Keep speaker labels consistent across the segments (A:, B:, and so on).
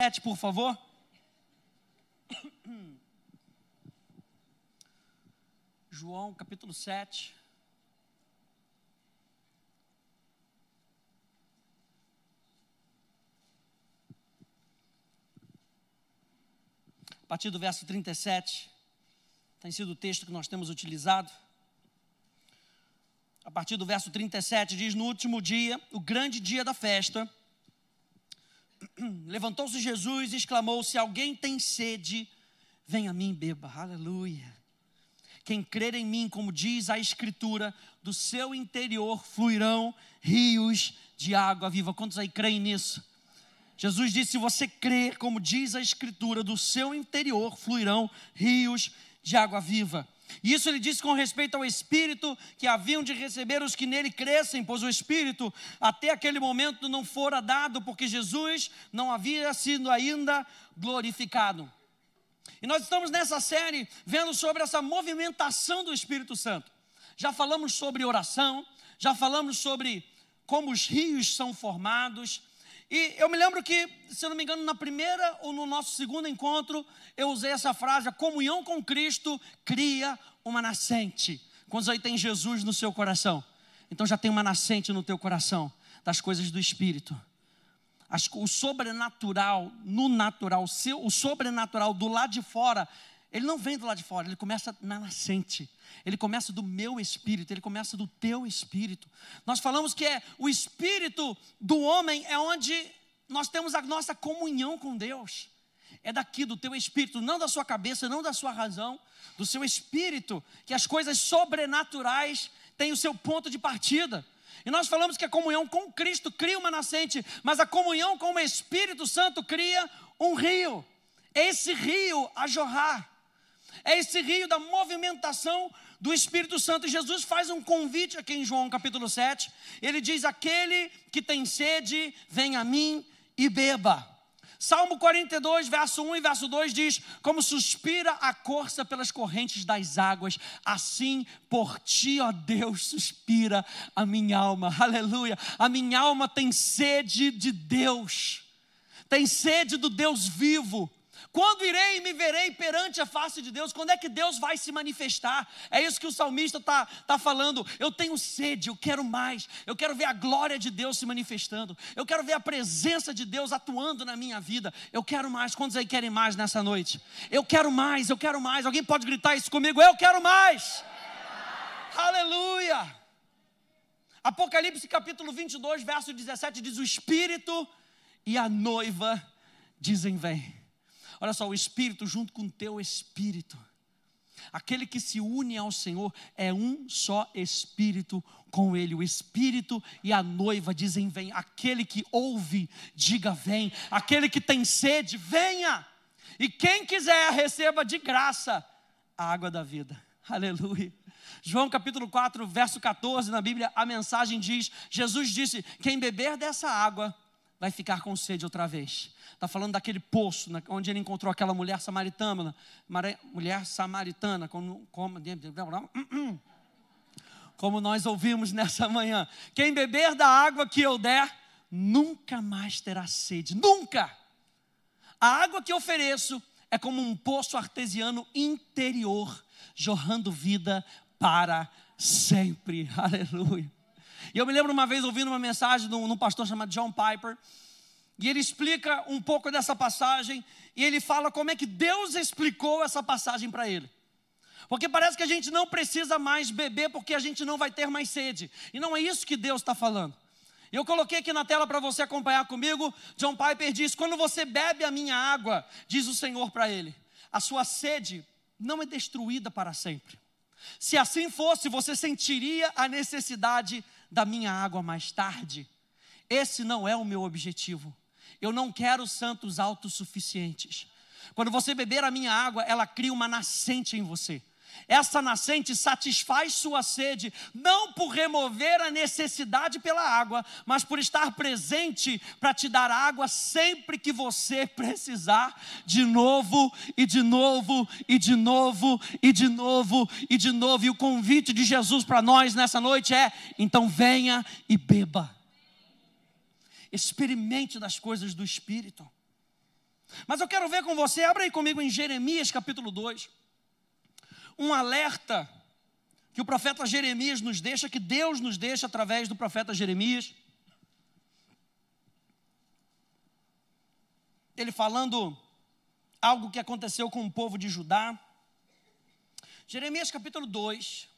A: 7, por favor. João, capítulo 7. A partir do verso 37, tem sido o texto que nós temos utilizado. A partir do verso 37, diz: no último dia, o grande dia da festa, levantou-se Jesus e exclamou: se alguém tem sede, venha a mim e beba. Aleluia. Quem crer em mim, como diz a Escritura, do seu interior fluirão rios de água viva. Quantos aí creem nisso? Jesus disse: se você crer, como diz a Escritura, do seu interior fluirão rios de água viva. E isso ele disse com respeito ao Espírito que haviam de receber os que nele crescem, pois o Espírito até aquele momento não fora dado, porque Jesus não havia sido ainda glorificado. E nós estamos nessa série vendo sobre essa movimentação do Espírito Santo. Já falamos sobre oração, já falamos sobre como os rios são formados. E eu me lembro que, se eu não me engano, na primeira ou no nosso segundo encontro, eu usei essa frase: a comunhão com Cristo cria uma nascente. Quantos aí tem Jesus no seu coração? Então já tem uma nascente no teu coração das coisas do Espírito. O sobrenatural no natural, o sobrenatural do lado de fora, ele não vem do lado de fora, ele começa na nascente. Ele começa do meu espírito, ele começa do teu espírito. Nós falamos que o espírito do homem é onde nós temos a nossa comunhão com Deus. É daqui do teu espírito, não da sua cabeça, não da sua razão, do seu espírito, que as coisas sobrenaturais têm o seu ponto de partida. E nós falamos que a comunhão com Cristo cria uma nascente, mas a comunhão com o Espírito Santo cria um rio. É esse rio a jorrar. É esse rio da movimentação do Espírito Santo. E Jesus faz um convite aqui em João capítulo 7. Ele diz: aquele que tem sede, vem a mim e beba. Salmo 42, verso 1 e verso 2 diz: como suspira a corça pelas correntes das águas, assim por ti, ó Deus, suspira a minha alma. Aleluia. A minha alma tem sede de Deus, tem sede do Deus vivo. Quando irei e me verei perante a face de Deus? Quando é que Deus vai se manifestar? É isso que o salmista está falando. Eu tenho sede, eu quero mais. Eu quero ver a glória de Deus se manifestando. Eu quero ver a presença de Deus atuando na minha vida. Eu quero mais. Quantos aí querem mais nessa noite? Eu quero mais, eu quero mais. Alguém pode gritar isso comigo? Eu quero mais. Aleluia. Apocalipse capítulo 22, verso 17 diz: o Espírito e a noiva dizem: vem. Olha só, o Espírito junto com o teu Espírito. Aquele que se une ao Senhor é um só Espírito com Ele. O Espírito e a noiva dizem: vem. Aquele que ouve, diga: vem. Aquele que tem sede, venha. E quem quiser, receba de graça a água da vida. Aleluia. João capítulo 4, verso 14, na Bíblia, a mensagem diz: Jesus disse: quem beber dessa água vai ficar com sede outra vez. Está falando daquele poço, onde ele encontrou aquela mulher samaritana. Como nós ouvimos nessa manhã. Quem beber da água que eu der, nunca mais terá sede. Nunca! A água que eu ofereço é como um poço artesiano interior, jorrando vida para sempre. Aleluia. E eu me lembro uma vez ouvindo uma mensagem de um pastor chamado John Piper. E ele explica um pouco dessa passagem. E ele fala como é que Deus explicou essa passagem para ele. Porque parece que a gente não precisa mais beber, porque a gente não vai ter mais sede. E não é isso que Deus está falando. Eu coloquei aqui na tela para você acompanhar comigo. John Piper diz: quando você bebe a minha água, diz o Senhor para ele, a sua sede não é destruída para sempre. Se assim fosse, você sentiria a necessidade da minha água mais tarde. Esse não é o meu objetivo. Eu não quero santos autossuficientes. Quando você beber a minha água, ela cria uma nascente em você. Essa nascente satisfaz sua sede, não por remover a necessidade pela água, mas por estar presente para te dar água sempre que você precisar, de novo, e de novo, e de novo, e de novo, e de novo. E o convite de Jesus para nós nessa noite é: então venha e beba. Experimente das coisas do Espírito. Mas eu quero ver com você, abra aí comigo em Jeremias capítulo 2, um alerta que o profeta Jeremias nos deixa, que Deus nos deixa através do profeta Jeremias. Ele falando algo que aconteceu com o povo de Judá. Jeremias capítulo 2,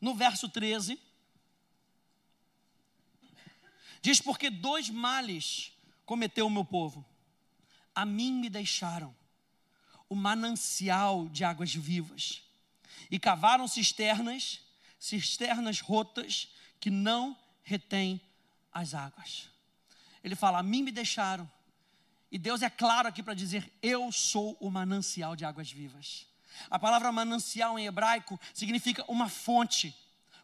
A: no verso 13, diz: porque 2 males cometeu o meu povo. A mim me deixaram o manancial de águas vivas, e cavaram cisternas rotas, que não retêm as águas. Ele fala: a mim me deixaram. E Deus é claro aqui para dizer: eu sou o manancial de águas vivas. A palavra manancial em hebraico significa uma fonte,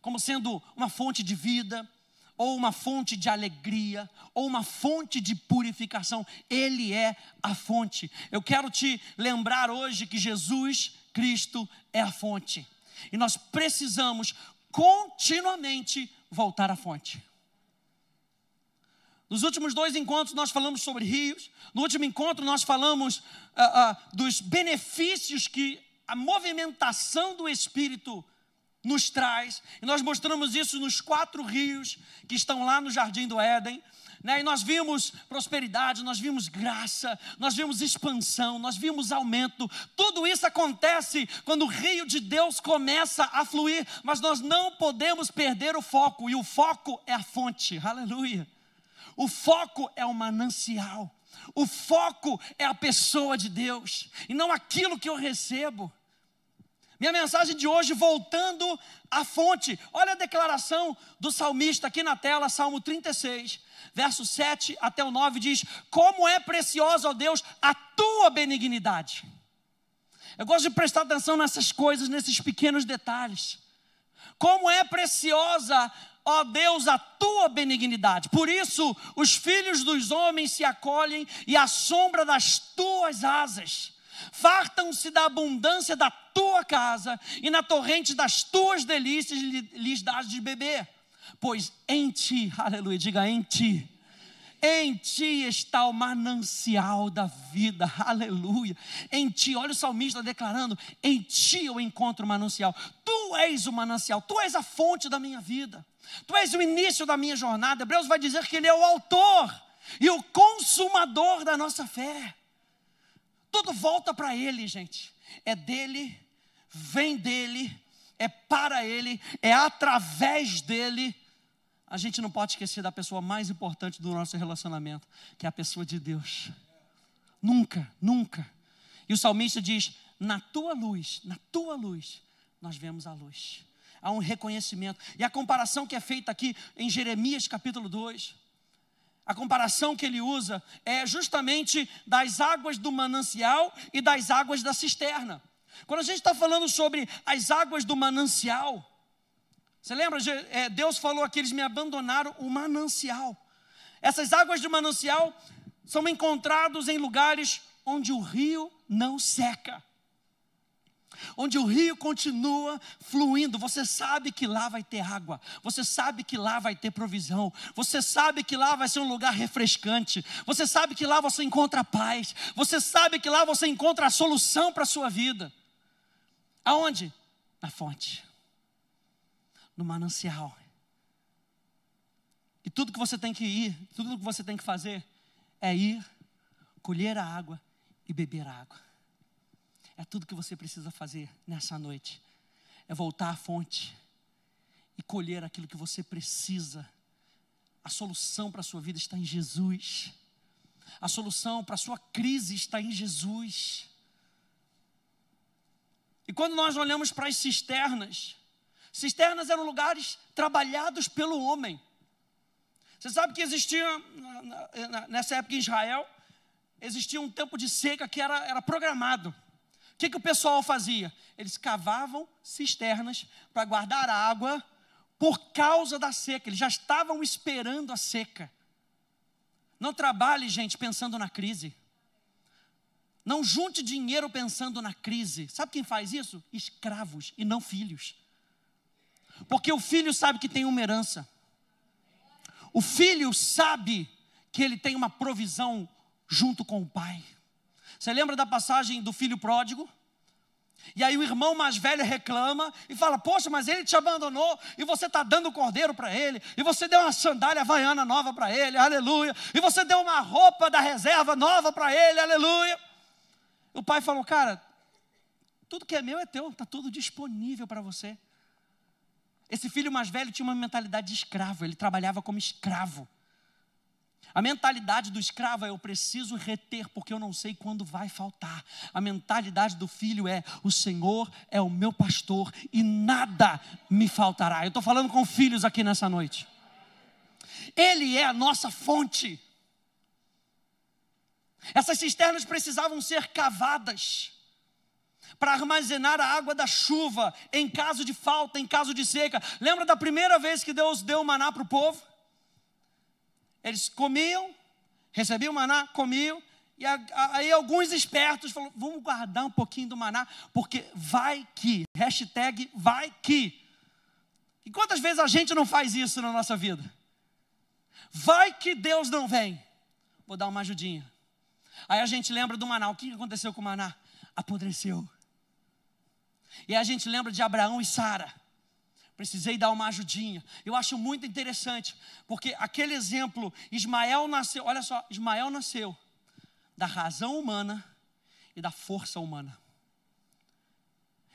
A: como sendo uma fonte de vida, ou uma fonte de alegria, ou uma fonte de purificação. Ele é a fonte. Eu quero te lembrar hoje que Jesus Cristo é a fonte. E nós precisamos continuamente voltar à fonte. Nos últimos 2 encontros nós falamos sobre rios. No último encontro nós falamos dos benefícios que a movimentação do Espírito nos traz. E nós mostramos isso nos 4 rios que estão lá no Jardim do Éden. E nós vimos prosperidade, nós vimos graça, nós vimos expansão, nós vimos aumento. Tudo isso acontece quando o rio de Deus começa a fluir. Mas nós não podemos perder o foco. E o foco é a fonte. Aleluia. O foco é o manancial. O foco é a pessoa de Deus, e não aquilo que eu recebo. Minha mensagem de hoje, voltando à fonte. Olha a declaração do salmista aqui na tela, Salmo 36, verso 7 até o 9, diz: como é preciosa, ó Deus, a tua benignidade. Eu gosto de prestar atenção nessas coisas, nesses pequenos detalhes. Como é preciosa, ó Deus, a tua benignidade. Por isso os filhos dos homens se acolhem e à sombra das tuas asas. Fartam-se da abundância da tua casa, e na torrente das tuas delícias lhes dás de beber. Pois em ti, aleluia, diga em ti está o manancial da vida, aleluia. Em ti, olha o salmista declarando: em ti eu encontro o manancial. Tu és o manancial, tu és a fonte da minha vida, tu és o início da minha jornada. Hebreus vai dizer que ele é o autor e o consumador da nossa fé. Tudo volta para ele, gente. É dele, vem dele, é para ele, é através dele. A gente não pode esquecer da pessoa mais importante do nosso relacionamento, que é a pessoa de Deus. Nunca, nunca. E o salmista diz: na tua luz, nós vemos a luz. Há um reconhecimento. E a comparação que é feita aqui em Jeremias capítulo 2, a comparação que ele usa é justamente das águas do manancial e das águas da cisterna. Quando a gente está falando sobre as águas do manancial, você lembra? Deus falou aqui: eles me abandonaram o manancial. Essas águas do manancial são encontradas em lugares onde o rio não seca, onde o rio continua fluindo. Você sabe que lá vai ter água, você sabe que lá vai ter provisão, você sabe que lá vai ser um lugar refrescante, você sabe que lá você encontra paz, você sabe que lá você encontra a solução para a sua vida. Aonde? Na fonte, no manancial. E tudo que você tem que ir, tudo que você tem que fazer é ir, colher a água e beber a água. É tudo que você precisa fazer nessa noite. É voltar à fonte e colher aquilo que você precisa. A solução para a sua vida está em Jesus. A solução para a sua crise está em Jesus. E quando nós olhamos para as cisternas eram lugares trabalhados pelo homem. Você sabe que existia, nessa época em Israel, existia um tempo de seca que era programado. O que o pessoal fazia? Eles cavavam cisternas para guardar água por causa da seca. Eles já estavam esperando a seca. Não trabalhe, gente, pensando na crise. Não junte dinheiro pensando na crise. Sabe quem faz isso? Escravos e não filhos. Porque o filho sabe que tem uma herança. O filho sabe que ele tem uma provisão junto com o pai. Você lembra da passagem do filho pródigo? E aí o irmão mais velho reclama e fala: poxa, mas ele te abandonou e você está dando o cordeiro para ele, e você deu uma sandália havaiana nova para ele, aleluia, e você deu uma roupa da reserva nova para ele, aleluia. O pai falou: cara, tudo que é meu é teu, está tudo disponível para você. Esse filho mais velho tinha uma mentalidade de escravo, ele trabalhava como escravo. A mentalidade do escravo é: eu preciso reter porque eu não sei quando vai faltar. A mentalidade do filho é: o Senhor é o meu pastor e nada me faltará. Eu estou falando com filhos aqui nessa noite. Ele é a nossa fonte. Essas cisternas precisavam ser cavadas para armazenar a água da chuva em caso de falta, em caso de seca. Lembra da primeira vez que Deus deu o maná para o povo? Eles comiam, recebiam o maná, comiam, e aí alguns espertos falaram: vamos guardar um pouquinho do maná, porque vai que, hashtag vai que. E quantas vezes a gente não faz isso na nossa vida? Vai que Deus não vem, vou dar uma ajudinha. Aí a gente lembra do maná. O que aconteceu com o maná? Apodreceu. E aí a gente lembra de Abraão e Sara. Precisei dar uma ajudinha. Eu acho muito interessante, porque aquele exemplo, Ismael nasceu, olha só, Ismael nasceu da razão humana e da força humana.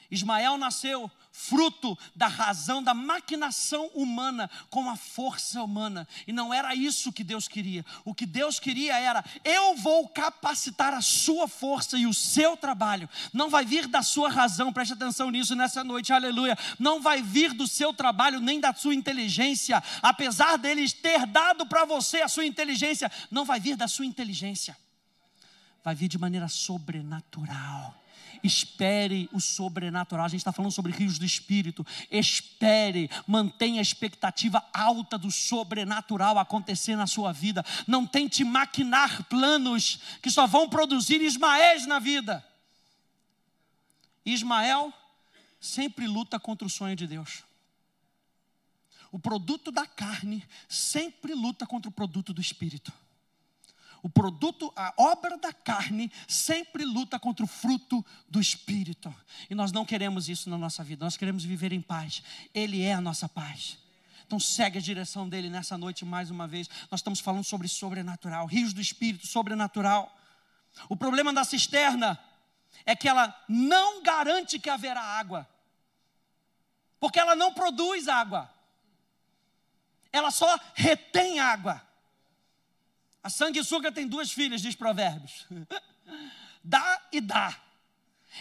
A: Ismael nasceu fruto da razão, da maquinação humana com a força humana. E não era isso que Deus queria. O que Deus queria era: eu vou capacitar a sua força e o seu trabalho. Não vai vir da sua razão, preste atenção nisso nessa noite, aleluia. Não vai vir do seu trabalho, nem da sua inteligência. Apesar deles ter dado para você a sua inteligência, não vai vir da sua inteligência. Vai vir de maneira sobrenatural. Espere o sobrenatural. A gente está falando sobre rios do Espírito. Espere, mantenha a expectativa alta do sobrenatural acontecer na sua vida. Não tente maquinar planos que só vão produzir Ismaéis na vida. Ismael sempre luta contra o sonho de Deus. O produto da carne sempre luta contra o produto do Espírito. O produto, a obra da carne sempre luta contra o fruto do Espírito. E nós não queremos isso na nossa vida. Nós queremos viver em paz. Ele é a nossa paz. Então segue a direção dele nessa noite mais uma vez. Nós estamos falando sobre sobrenatural, rios do Espírito, sobrenatural. O problema da cisterna é que ela não garante que haverá água, porque ela não produz água. Ela só retém água. A sanguessuga tem 2 filhas, diz Provérbios. Dá e dá.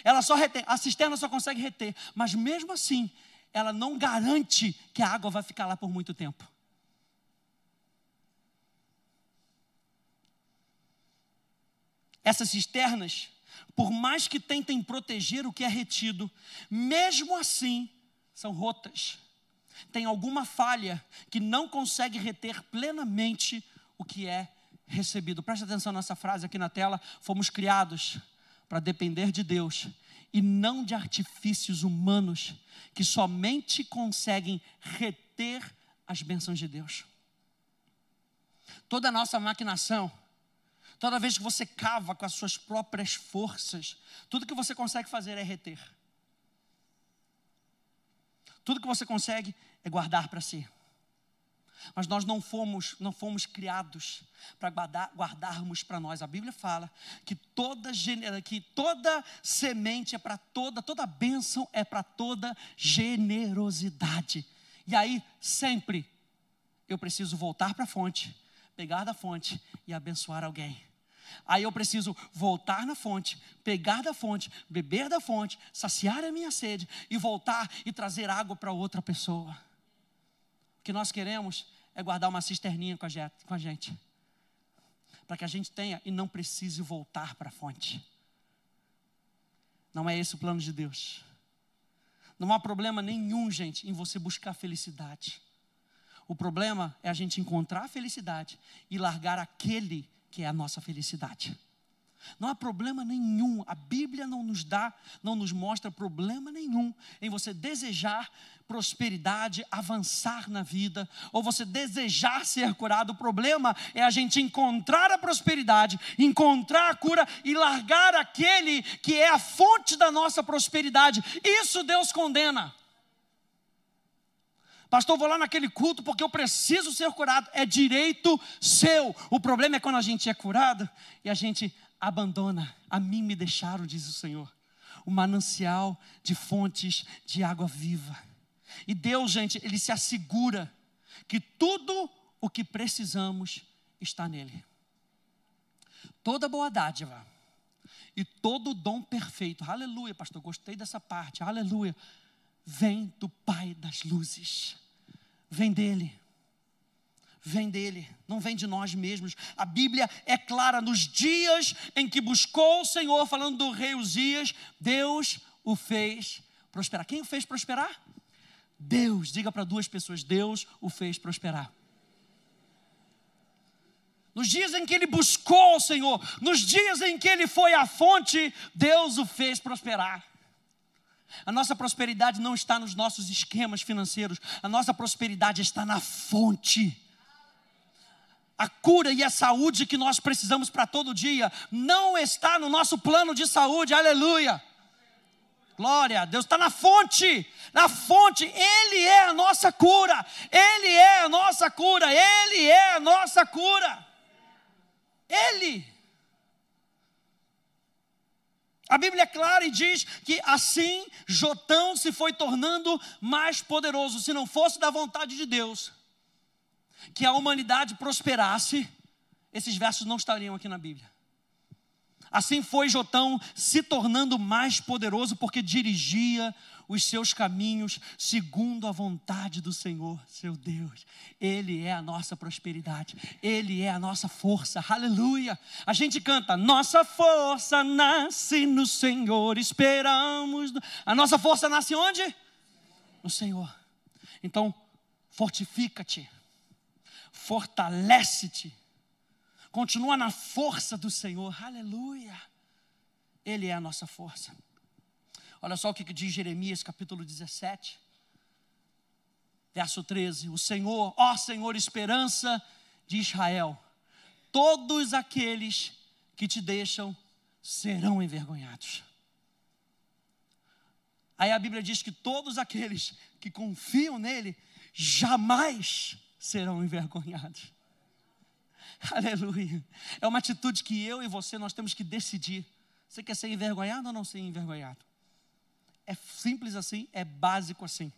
A: Ela só retém. A cisterna só consegue reter. Mas mesmo assim, ela não garante que a água vai ficar lá por muito tempo. Essas cisternas, por mais que tentem proteger o que é retido, mesmo assim, são rotas. Tem alguma falha que não consegue reter plenamente o que é recebido. Preste atenção nessa frase aqui na tela. Fomos criados para depender de Deus e não de artifícios humanos que somente conseguem reter as bênçãos de Deus. Toda a nossa maquinação, toda vez que você cava com as suas próprias forças, tudo que você consegue fazer é reter. Tudo que você consegue é guardar para si. Mas nós não fomos criados para guardarmos para nós. A Bíblia fala que toda semente é para toda bênção é para toda generosidade. E aí, sempre, eu preciso voltar para a fonte, pegar da fonte e abençoar alguém. Aí eu preciso voltar na fonte, pegar da fonte, beber da fonte, saciar a minha sede e voltar e trazer água para outra pessoa. O que nós queremos é guardar uma cisterninha com a gente, para que a gente tenha e não precise voltar para a fonte. Não é esse o plano de Deus. Não há problema nenhum, gente, em você buscar felicidade. O problema é a gente encontrar a felicidade e largar aquele que é a nossa felicidade. Não há problema nenhum. A Bíblia não nos mostra problema nenhum em você desejar prosperidade, avançar na vida, ou você desejar ser curado. O problema é a gente encontrar a prosperidade, encontrar a cura e largar aquele que é a fonte da nossa prosperidade. Isso Deus condena. Pastor, vou lá naquele culto porque eu preciso ser curado. É direito seu. O problema é quando a gente é curado e a gente abandona. A mim me deixaram, diz o Senhor, o manancial de fontes de água viva. E Deus, gente, Ele se assegura que tudo o que precisamos está nele. Toda boa dádiva e todo dom perfeito, aleluia, pastor, gostei dessa parte, aleluia, vem do Pai das luzes, vem dele, não vem de nós mesmos. A Bíblia é clara, nos dias em que buscou o Senhor, falando do rei Uzias, Deus o fez prosperar. Quem o fez prosperar? Deus. Diga para duas pessoas, Deus o fez prosperar. Nos dias em que ele buscou o Senhor, nos dias em que ele foi à fonte, Deus o fez prosperar. A nossa prosperidade não está nos nossos esquemas financeiros, a nossa prosperidade está na fonte. A cura e a saúde que nós precisamos para todo dia não está no nosso plano de saúde, aleluia. Glória a Deus, está na fonte, Ele é a nossa cura, Ele é a nossa cura, Ele é a nossa cura, Ele. A Bíblia é clara e diz que assim Jotão se foi tornando mais poderoso. Se não fosse da vontade de Deus que a humanidade prosperasse, esses versos não estariam aqui na Bíblia. Assim foi Jotão se tornando mais poderoso, porque dirigia os seus caminhos segundo a vontade do Senhor, seu Deus. Ele é a nossa prosperidade, Ele é a nossa força, aleluia. A gente canta, nossa força nasce no Senhor, esperamos. A nossa força nasce onde? No Senhor. Então, fortifica-te, fortalece-te. Continua na força do Senhor, aleluia. Ele é a nossa força. Olha só o que diz Jeremias capítulo 17, verso 13. O Senhor, ó Senhor, esperança de Israel, todos aqueles que te deixam serão envergonhados. Aí a Bíblia diz que todos aqueles que confiam nele jamais serão envergonhados. Aleluia. É uma atitude que eu e você, nós temos que decidir. Você quer ser envergonhado ou não ser envergonhado? É simples assim, é básico assim.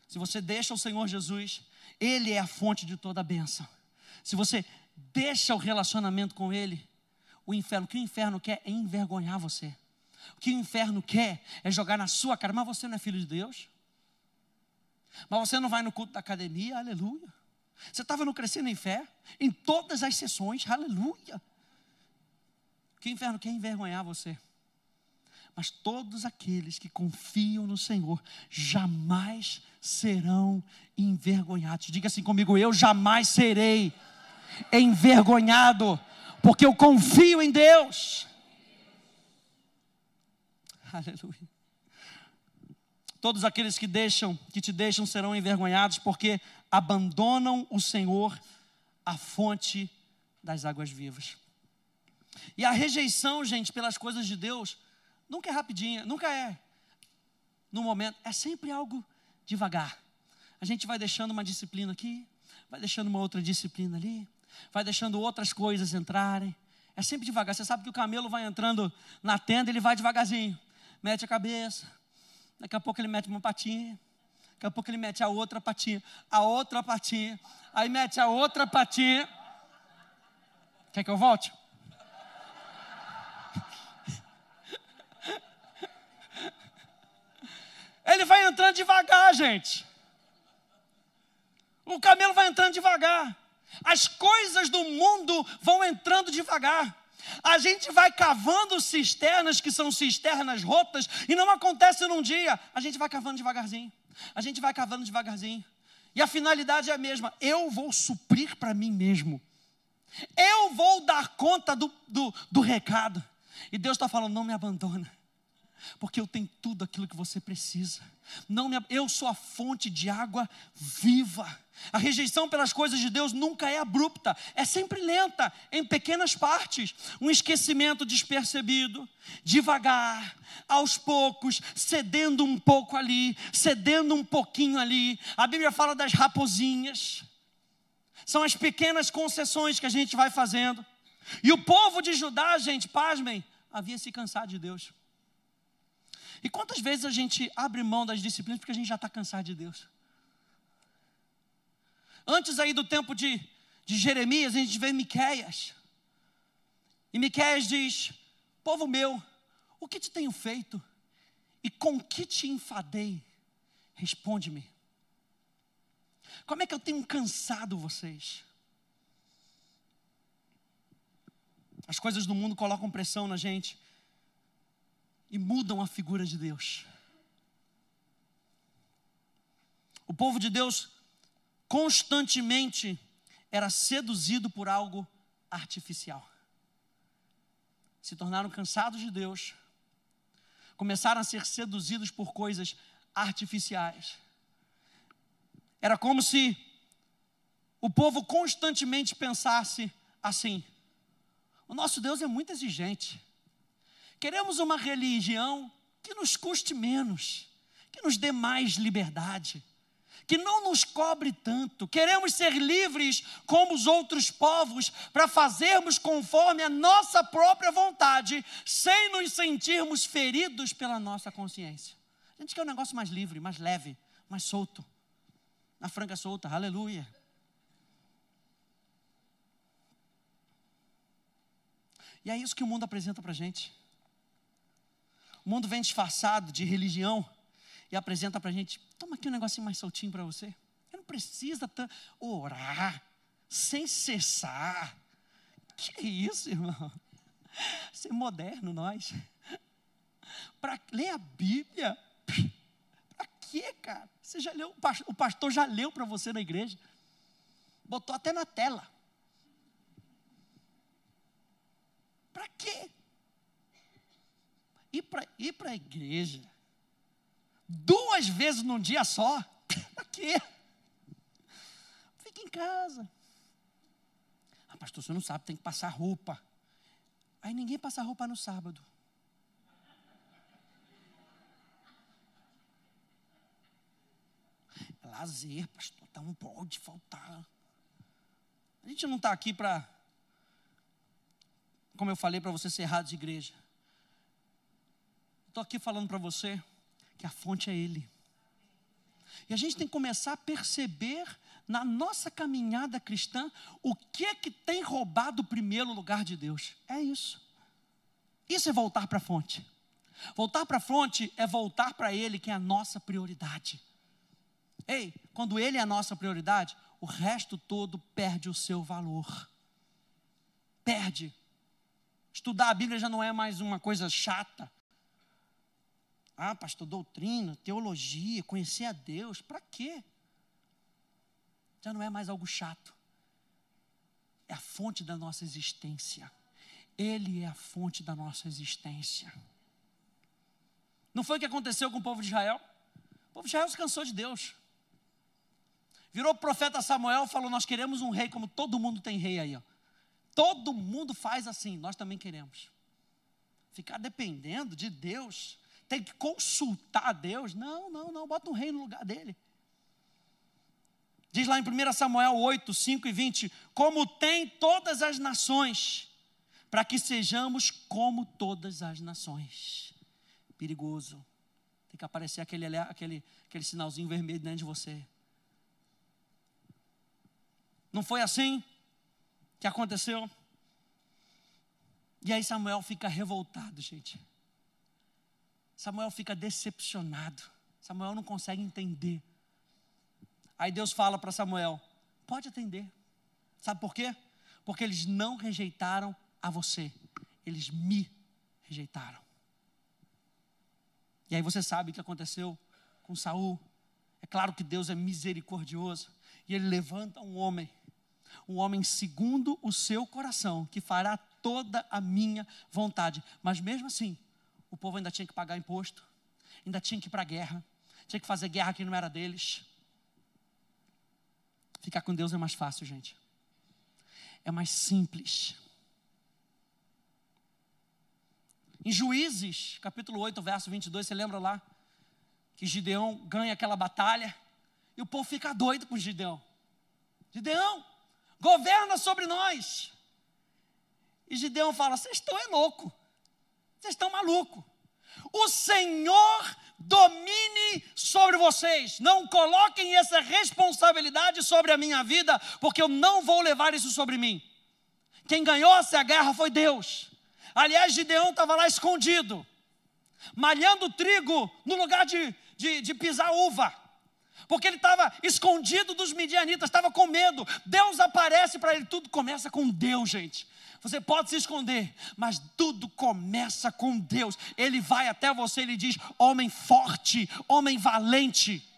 A: Se você deixa o Senhor Jesus, Ele é a fonte de toda a bênção. Se você deixa o relacionamento com Ele, o que o inferno quer é envergonhar você. O que o inferno quer é jogar na sua cara, mas você não é filho de Deus? Mas você não vai no culto da academia, aleluia. Você estava no Crescendo em Fé, em todas as sessões, aleluia. Que o inferno quer envergonhar você. Mas todos aqueles que confiam no Senhor jamais serão envergonhados. Diga assim comigo, eu jamais serei envergonhado, porque eu confio em Deus. Aleluia. Todos aqueles que te deixam serão envergonhados, porque abandonam o Senhor, a fonte das águas vivas. E a rejeição, gente, pelas coisas de Deus, nunca é rapidinha, nunca é no momento, é sempre algo devagar. A gente vai deixando uma disciplina aqui, vai deixando uma outra disciplina ali, vai deixando outras coisas entrarem. É sempre devagar. Você sabe que o camelo vai entrando na tenda, ele vai devagarzinho, mete a cabeça. Daqui a pouco ele mete uma patinha, daqui a pouco ele mete a outra patinha, aí mete a outra patinha. Quer que eu volte? Ele vai entrando devagar, gente. O camelo vai entrando devagar. As coisas do mundo vão entrando devagar. A gente vai cavando cisternas que são cisternas rotas e não acontece num dia. A gente vai cavando devagarzinho. E a finalidade é a mesma. Eu vou suprir para mim mesmo. Eu vou dar conta do recado. E Deus está falando, não me abandona, porque eu tenho tudo aquilo que você precisa. Eu sou a fonte de água viva. A rejeição pelas coisas de Deus nunca é abrupta, é sempre lenta, em pequenas partes. Um esquecimento despercebido, devagar, aos poucos, cedendo um pouco ali, cedendo um pouquinho ali. A Bíblia fala das raposinhas. São as pequenas concessões que a gente vai fazendo. E o povo de Judá, gente, pasmem, havia se cansado de Deus. E quantas vezes a gente abre mão das disciplinas porque a gente já está cansado de Deus? Antes aí do tempo de Jeremias, a gente vê Miqueias. E Miqueias diz, povo meu, o que te tenho feito? E com que te enfadei? Responde-me. Como é que eu tenho cansado vocês? As coisas do mundo colocam pressão na gente e mudam a figura de Deus. O povo de Deus constantemente era seduzido por algo artificial. Se tornaram cansados de Deus, começaram a ser seduzidos por coisas artificiais. Era como se o povo constantemente pensasse assim: o nosso Deus é muito exigente. Queremos uma religião que nos custe menos, que nos dê mais liberdade, que não nos cobre tanto. Queremos ser livres como os outros povos para fazermos conforme a nossa própria vontade, sem nos sentirmos feridos pela nossa consciência. A gente quer um negócio mais livre, mais leve, mais solto. Na franga solta, aleluia. E é isso que o mundo apresenta para a gente. O mundo vem disfarçado de religião e apresenta para a gente, toma aqui um negocinho mais soltinho para você. Você não precisa orar sem cessar. Que isso, irmão? Ser moderno, nós. Para ler a Bíblia? Para quê, cara? Você já leu, o pastor já leu para você na igreja. Botou até na tela. Para quê? Ir para a igreja 2 vezes num dia só? Para quê? Fica em casa. Ah, pastor, você não sabe, tem que passar roupa. Aí ninguém passa roupa no sábado. É lazer, pastor, então não pode faltar. A gente não está aqui para, como eu falei para você, ser errado de igreja. Estou aqui falando para você que a fonte é Ele. E a gente tem que começar a perceber na nossa caminhada cristã o que tem roubado o primeiro lugar de Deus. É isso. Isso é voltar para a fonte. Voltar para a fonte é voltar para Ele, que é a nossa prioridade. Ei, quando Ele é a nossa prioridade, o resto todo perde o seu valor. Perde. Estudar a Bíblia já não é mais uma coisa chata. Ah, pastor, doutrina, teologia, conhecer a Deus, para quê? Já não é mais algo chato. É a fonte da nossa existência. Ele é a fonte da nossa existência. Não foi o que aconteceu com o povo de Israel? O povo de Israel se cansou de Deus. Virou o profeta Samuel e falou, nós queremos um rei como todo mundo tem rei aí. Ó. Todo mundo faz assim, nós também queremos. Ficar dependendo de Deus, tem que consultar a Deus. Não, bota um rei no lugar dele. Diz lá em 1 Samuel 8, 5 e 20, como tem todas as nações, para que sejamos como todas as nações. Perigoso. Tem que aparecer aquele sinalzinho vermelho dentro de você. Não foi assim que aconteceu? E aí Samuel fica revoltado, gente. Samuel fica decepcionado. Samuel não consegue entender. Aí Deus fala para Samuel, pode atender. Sabe por quê? Porque eles não rejeitaram a você. Eles me rejeitaram. E aí você sabe o que aconteceu com Saul. É claro que Deus é misericordioso. E ele levanta um homem um homem segundo o seu coração, que fará toda a minha vontade. Mas mesmo assim, o povo ainda tinha que pagar imposto, ainda tinha que ir para a guerra, tinha que fazer guerra que não era deles. Ficar com Deus é mais fácil, gente. É mais simples. Em Juízes, capítulo 8, verso 22, você lembra lá? Que Gideão ganha aquela batalha, e o povo fica doido com Gideão. Gideão, governa sobre nós. E Gideão fala, vocês estão loucos, vocês estão malucos. O Senhor domine sobre vocês, não coloquem essa responsabilidade sobre a minha vida, porque eu não vou levar isso sobre mim. Quem ganhou essa guerra foi Deus. Aliás, Gideão estava lá escondido, malhando trigo no lugar de pisar uva, porque ele estava escondido dos midianitas, estava com medo. Deus aparece para ele, tudo começa com Deus, gente. Você pode se esconder, mas tudo começa com Deus. Ele vai até você, ele diz, homem forte, homem valente.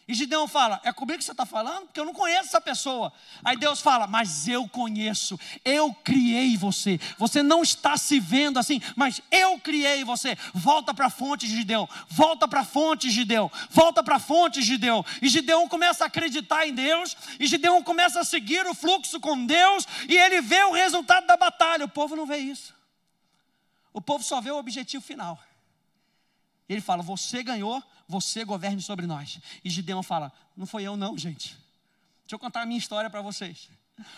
A: E Gideão fala, é comigo que você está falando? Porque eu não conheço essa pessoa. Aí Deus fala, mas eu conheço, eu criei você. Você não está se vendo assim, mas eu criei você. Volta para a fonte, Gideão. Volta para a fonte, Gideão. Volta para a fonte, Gideão. E Gideão começa a acreditar em Deus. E Gideão começa a seguir o fluxo com Deus. E ele vê o resultado da batalha. O povo não vê isso. O povo só vê o objetivo final. Ele fala, você ganhou, você governe sobre nós. E Gideão fala, não foi eu não, gente. Deixa eu contar a minha história para vocês.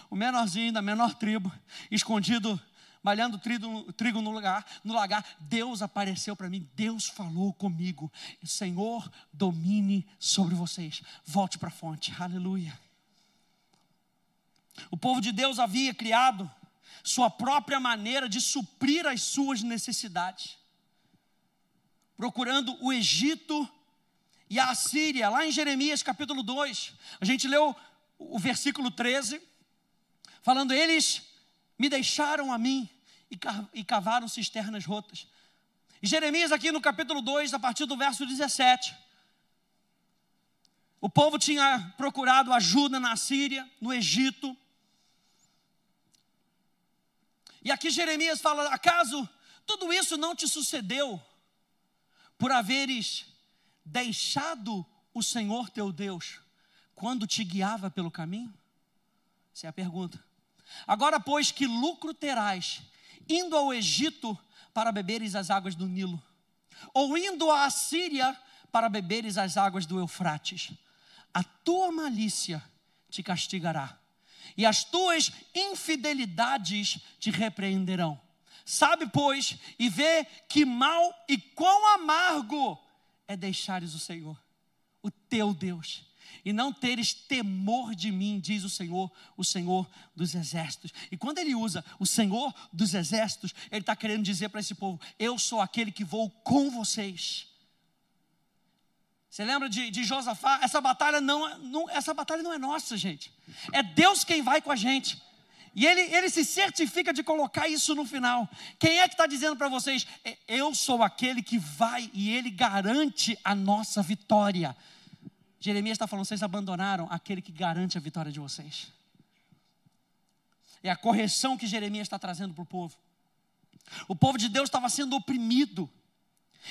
A: O menorzinho da menor tribo, escondido, malhando trigo no lagar, Deus apareceu para mim, Deus falou comigo. Senhor, domine sobre vocês. Volte para a fonte, aleluia. O povo de Deus havia criado sua própria maneira de suprir as suas necessidades, procurando o Egito e a Assíria. Lá em Jeremias capítulo 2, a gente leu o versículo 13, falando, eles me deixaram a mim e cavaram cisternas rotas. E Jeremias aqui no capítulo 2, a partir do verso 17, o povo tinha procurado ajuda na Assíria, no Egito. E aqui Jeremias fala, acaso tudo isso não te sucedeu por haveres deixado o Senhor teu Deus quando te guiava pelo caminho? Essa é a pergunta. Agora, pois, que lucro terás indo ao Egito para beberes as águas do Nilo, ou indo à Assíria para beberes as águas do Eufrates? A tua malícia te castigará, e as tuas infidelidades te repreenderão. Sabe, pois, e vê que mal e quão amargo é deixares o Senhor, o teu Deus, e não teres temor de mim, diz o Senhor dos exércitos. E quando ele usa o Senhor dos exércitos, ele está querendo dizer para esse povo, eu sou aquele que vou com vocês. Você lembra de Josafá? Essa batalha não é nossa, gente. É Deus quem vai com a gente. E ele se certifica de colocar isso no final. Quem é que está dizendo para vocês? Eu sou aquele que vai e ele garante a nossa vitória. Jeremias está falando, vocês abandonaram aquele que garante a vitória de vocês. É a correção que Jeremias está trazendo para o povo. O povo de Deus estava sendo oprimido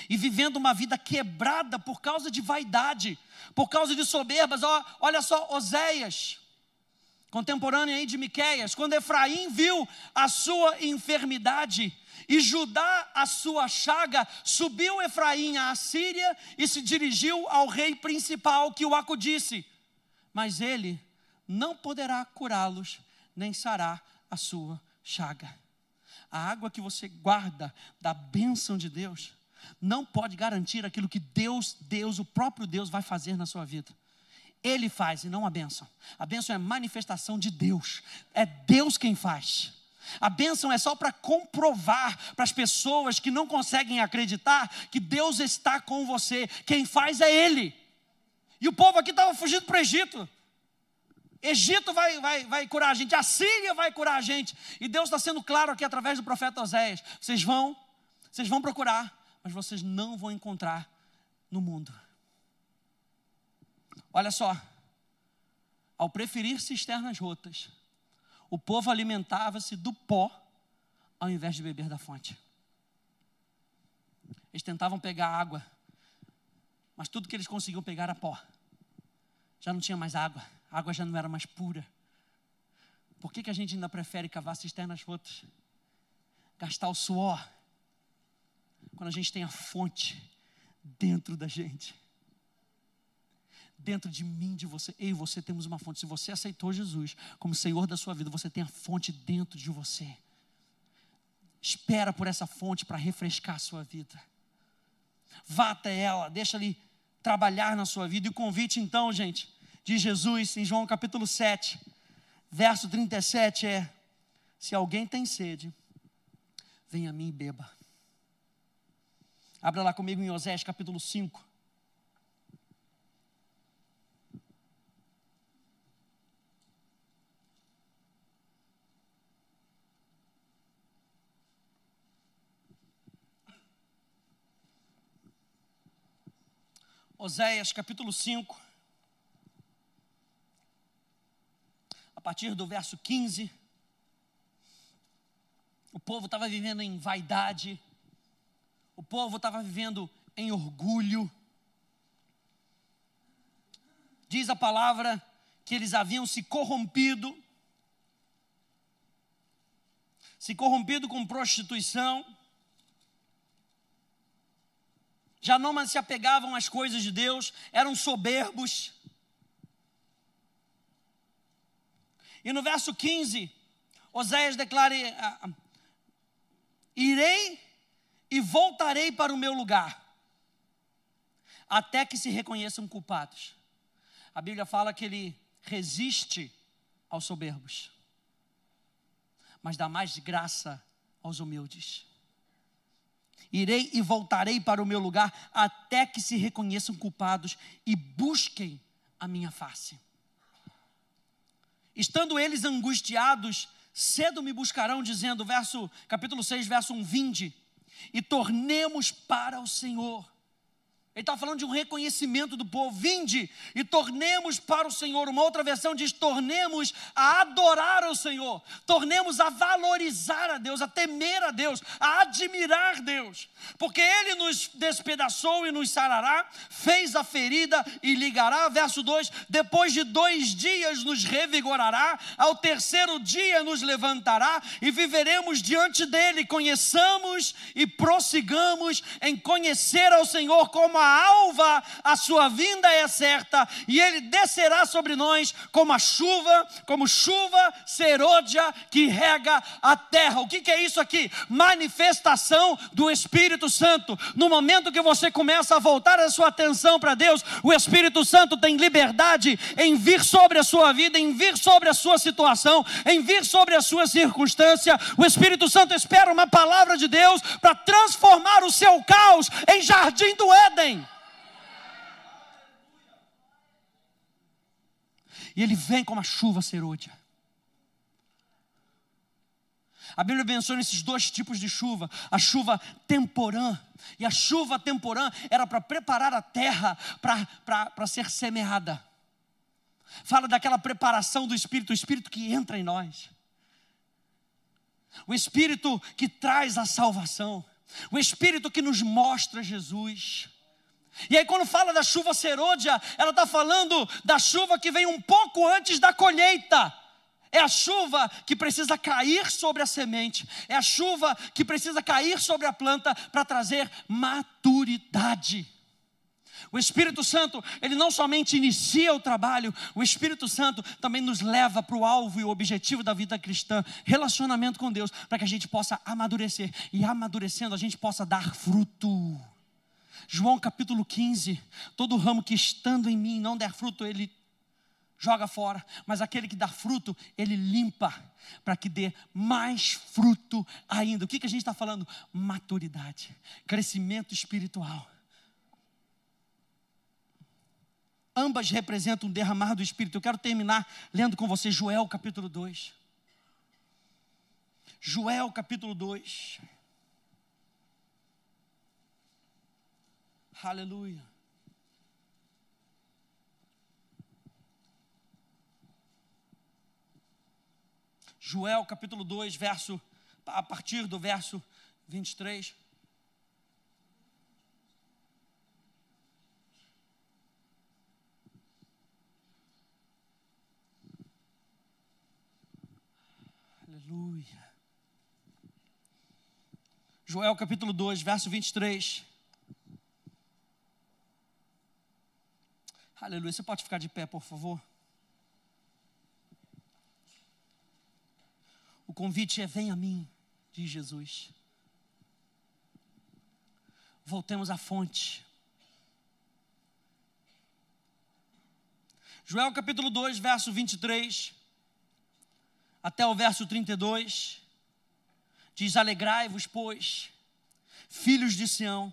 A: e vivendo uma vida quebrada por causa de vaidade, por causa de soberbas. Olha só, Oséias, contemporâneo aí de Miqueias, quando Efraim viu a sua enfermidade e Judá a sua chaga, subiu Efraim à Assíria e se dirigiu ao rei principal que o acudisse, mas ele não poderá curá-los, nem sará a sua chaga. A água que você guarda da bênção de Deus não pode garantir aquilo que Deus, o próprio Deus vai fazer na sua vida. Ele faz e não a bênção. A bênção é manifestação de Deus. É Deus quem faz. A bênção é só para comprovar para as pessoas que não conseguem acreditar que Deus está com você. Quem faz é Ele. E o povo aqui estava fugindo para o Egito. Egito vai curar a gente. A Síria vai curar a gente. E Deus está sendo claro aqui através do profeta Oséias. Vocês vão procurar, mas vocês não vão encontrar no mundo. Olha só, ao preferir cisternas rotas, o povo alimentava-se do pó ao invés de beber da fonte. Eles tentavam pegar água, mas tudo que eles conseguiam pegar era pó. Já não tinha mais água, a água já não era mais pura. Por que a gente ainda prefere cavar cisternas rotas? Gastar o suor, quando a gente tem a fonte dentro da gente. Dentro de mim, de você. Eu e você temos uma fonte. Se você aceitou Jesus como Senhor da sua vida, você tem a fonte dentro de você. Espera por essa fonte para refrescar a sua vida. Vá até ela, deixa ele trabalhar na sua vida. E o convite então, gente, de Jesus em João capítulo 7, verso 37 é: se alguém tem sede, venha a mim e beba. Abra lá comigo em Oséias capítulo 5. Oséias capítulo 5, a partir do verso 15, o povo estava vivendo em vaidade, o povo estava vivendo em orgulho. Diz a palavra que eles haviam se corrompido com prostituição, já não mais se apegavam às coisas de Deus, eram soberbos. E no verso 15, Oséias declara: irei e voltarei para o meu lugar, até que se reconheçam culpados. A Bíblia fala que ele resiste aos soberbos, mas dá mais graça aos humildes. Irei e voltarei para o meu lugar, até que se reconheçam culpados e busquem a minha face. Estando eles angustiados, cedo me buscarão, dizendo, capítulo 6, verso 1, vinde, e tornemos para o Senhor. Ele está falando de um reconhecimento do povo. Vinde e tornemos para o Senhor. Uma outra versão diz: tornemos a adorar ao Senhor. Tornemos a valorizar a Deus, a temer a Deus, a admirar Deus. Porque Ele nos despedaçou e nos sarará, fez a ferida e ligará. Verso 2, depois de 2 dias nos revigorará, ao terceiro dia nos levantará e viveremos diante dEle. Conheçamos e prossigamos em conhecer ao Senhor como a alva, a sua vinda é certa, e Ele descerá sobre nós como chuva serôdia que rega a terra. O que é isso aqui? Manifestação do Espírito Santo. No momento que você começa a voltar a sua atenção para Deus, o Espírito Santo tem liberdade em vir sobre a sua vida, em vir sobre a sua situação, em vir sobre a sua circunstância. O Espírito Santo espera uma palavra de Deus para transformar o seu caos em jardim do Éden. E Ele vem como a chuva serôdia. A Bíblia menciona esses 2 tipos de chuva. A chuva temporã. E a chuva temporã era para preparar a terra para ser semeada. Fala daquela preparação do Espírito, o Espírito que entra em nós. O Espírito que traz a salvação. O Espírito que nos mostra Jesus. E aí quando fala da chuva serôdia, ela está falando da chuva que vem um pouco antes da colheita. É a chuva que precisa cair sobre a semente. É a chuva que precisa cair sobre a planta para trazer maturidade. O Espírito Santo, Ele não somente inicia o trabalho, o Espírito Santo também nos leva para o alvo e o objetivo da vida cristã, relacionamento com Deus, para que a gente possa amadurecer. E amadurecendo a gente possa dar fruto. João capítulo 15, todo ramo que estando em mim não der fruto, Ele joga fora, mas aquele que dá fruto, Ele limpa, para que dê mais fruto ainda. O que a gente está falando? Maturidade, crescimento espiritual. Ambas representam um derramar do Espírito. Eu quero terminar lendo com você Joel capítulo 2. Joel capítulo 2. Aleluia. Joel capítulo 2, a partir do verso 23. Aleluia. Joel capítulo 2, verso 23. Aleluia. Você pode ficar de pé, por favor? O convite é: vem a mim, diz Jesus. Voltemos à fonte. Joel capítulo 2, verso 23, até o verso 32, diz: alegrai-vos, pois, filhos de Sião,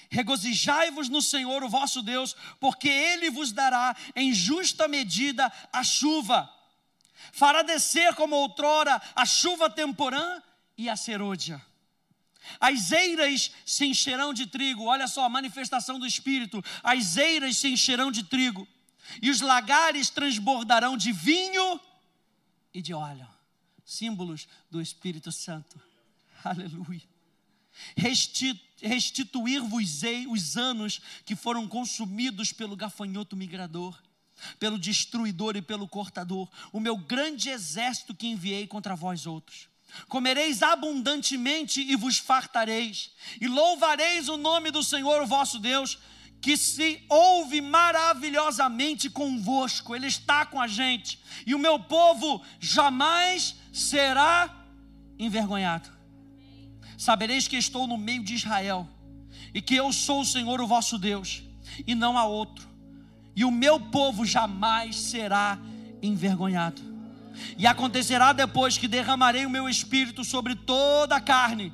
A: regozijai-vos no Senhor, o vosso Deus, porque Ele vos dará em justa medida a chuva. Fará descer como outrora a chuva temporã e a serôdia. As eiras se encherão de trigo. Olha só a manifestação do Espírito. As eiras se encherão de trigo, e os lagares transbordarão de vinho e de óleo. Símbolos do Espírito Santo. Aleluia. Restituir-vos-ei os anos que foram consumidos pelo gafanhoto migrador, pelo destruidor e pelo cortador, o meu grande exército que enviei contra vós outros. Comereis abundantemente e vos fartareis, e louvareis o nome do Senhor, o vosso Deus, que se ouve maravilhosamente convosco. Ele está com a gente, e o meu povo jamais será envergonhado. Sabereis que estou no meio de Israel, e que eu sou o Senhor, o vosso Deus, e não há outro. E o meu povo jamais será envergonhado. E acontecerá depois que derramarei o meu espírito sobre toda a carne.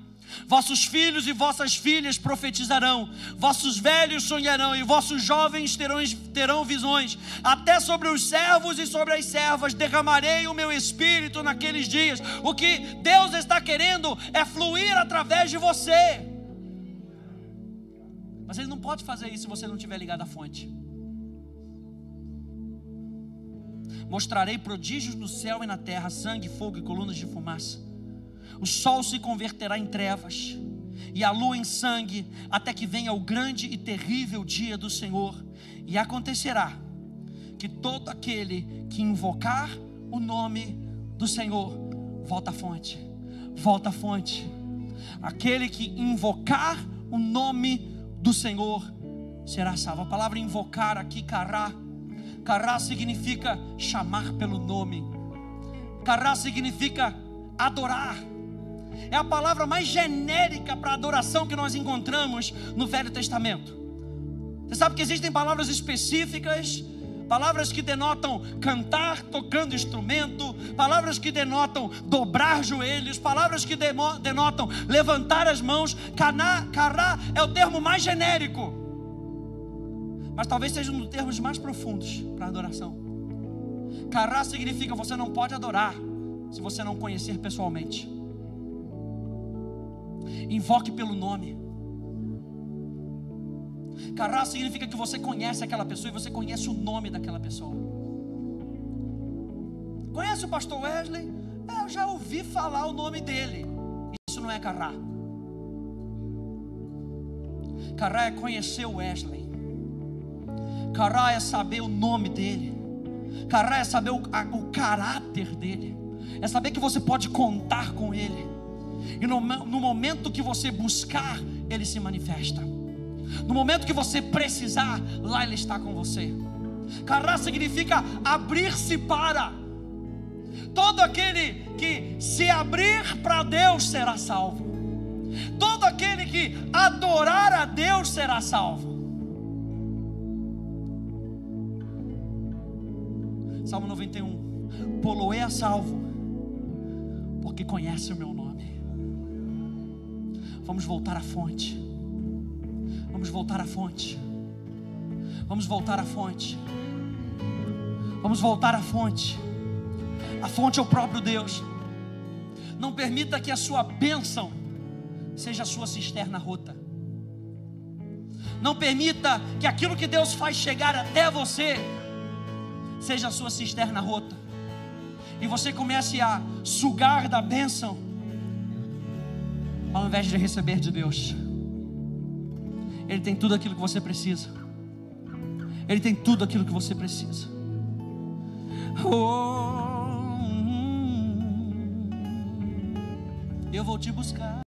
A: Vossos filhos e vossas filhas profetizarão, vossos velhos sonharão, e vossos jovens terão visões. Até sobre os servos e sobre as servas derramarei o meu espírito naqueles dias. O que Deus está querendo é fluir através de você. Mas Ele não pode fazer isso se você não estiver ligado à fonte. Mostrarei prodígios no céu e na terra, sangue, fogo e colunas de fumaça. O sol se converterá em trevas e a lua em sangue, até que venha o grande e terrível dia do Senhor. E acontecerá que todo aquele que invocar o nome do Senhor, volta à fonte, volta à fonte. Aquele que invocar o nome do Senhor será salvo. A palavra invocar aqui, cará significa chamar pelo nome. Cará significa adorar. É a palavra mais genérica para adoração que nós encontramos no Velho Testamento. Você sabe que existem palavras específicas, palavras que denotam cantar tocando instrumento, palavras que denotam dobrar joelhos, palavras que denotam levantar as mãos. Cará é o termo mais genérico, mas talvez seja um dos termos mais profundos para adoração. Cará significa: você não pode adorar se você não conhecer pessoalmente. Invoque pelo nome. Cará significa que você conhece aquela pessoa e você conhece o nome daquela pessoa. Conhece o pastor Wesley? Eu já ouvi falar o nome dele. Isso não é cará. Cará é conhecer o Wesley. Cará é saber o nome dele. Cará é saber o caráter dele. É saber que você pode contar com ele. E no momento que você buscar, ele se manifesta. No momento que você precisar, lá ele está com você. Cará significa abrir-se para. Todo aquele que se abrir para Deus será salvo. Todo aquele que adorar a Deus será salvo. Salmo 91. Poloei a salvo, porque conhece o meu nome. Vamos voltar à fonte. Vamos voltar à fonte. Vamos voltar à fonte. Vamos voltar à fonte. A fonte é o próprio Deus. Não permita que a sua bênção seja a sua cisterna rota. Não permita que aquilo que Deus faz chegar até você seja a sua cisterna rota. e você comece a sugar da bênção, ao invés de receber de Deus. Ele tem tudo aquilo que você precisa. Ele tem tudo aquilo que você precisa. Eu vou te buscar.